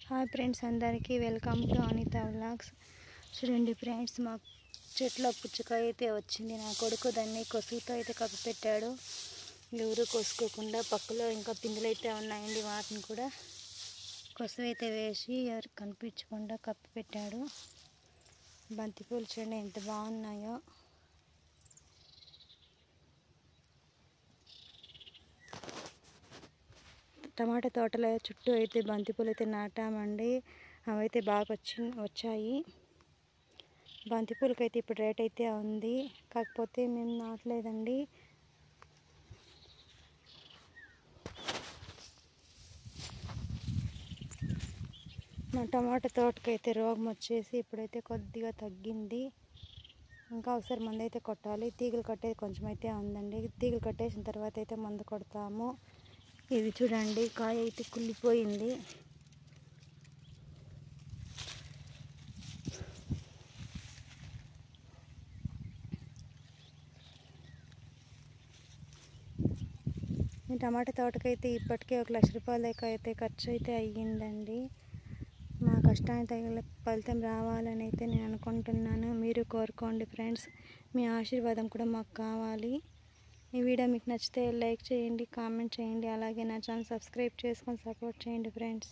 Hi friends, అందరికీ welcome to Anitha vlogs. చూడండి friends, మా చెట్లో పుచ్చకాయ అయితే వచ్చింది. నా కొడుకు దాన్ని కొసుగుతో అయితే కప్పి పెట్టాడు. ఎవరు కోసుకోకుండా పక్కలో ఇంకా పిందులు అయితే ఉన్నాయండి, వాటిని కూడా కొసు అయితే వేసి ఎవరు కనిపించకుండా కప్పి పెట్టాడు. బంతిపూలు చూడండి ఎంత బాగున్నాయో. టమాటా తోటల చుట్టూ అయితే బంతిపూలు అయితే నాటామండి. అవైతే బాగా వచ్చాయి. బంతిపూలకి అయితే ఇప్పుడు రేట్ అయితే ఉంది, కాకపోతే మేము నాటలేదండి. మా టమాటా తోటకైతే రోగం వచ్చేసి ఇప్పుడైతే కొద్దిగా తగ్గింది. ఇంకా ఒకసారి మందు అయితే కొట్టాలి. తీగలు కట్టేది కొంచెం అయితే ఉందండి. తీగలు కట్టేసిన తర్వాత అయితే మందు కొడతాము. ఇది చూడండి, కాయ అయితే కుళ్ళిపోయింది. ఈ టమాటా తోటకైతే ఇప్పటికే 1 లక్ష రూపాయల దాకా అయితే ఖర్చు అయితే అయ్యిందండి. మా కష్టానికి తగిన ఫలితం రావాలని అయితే నేను అనుకుంటున్నాను. మీరు కోరుకోండి ఫ్రెండ్స్, మీ ఆశీర్వాదం కూడా మాకు కావాలి. ఈ వీడియో మీకు నచ్చితే లైక్ చేయండి, కామెంట్ చేయండి, అలాగే నా ఛానల్ సబ్స్క్రైబ్ చేసుకొని సపోర్ట్ చేయండి ఫ్రెండ్స్.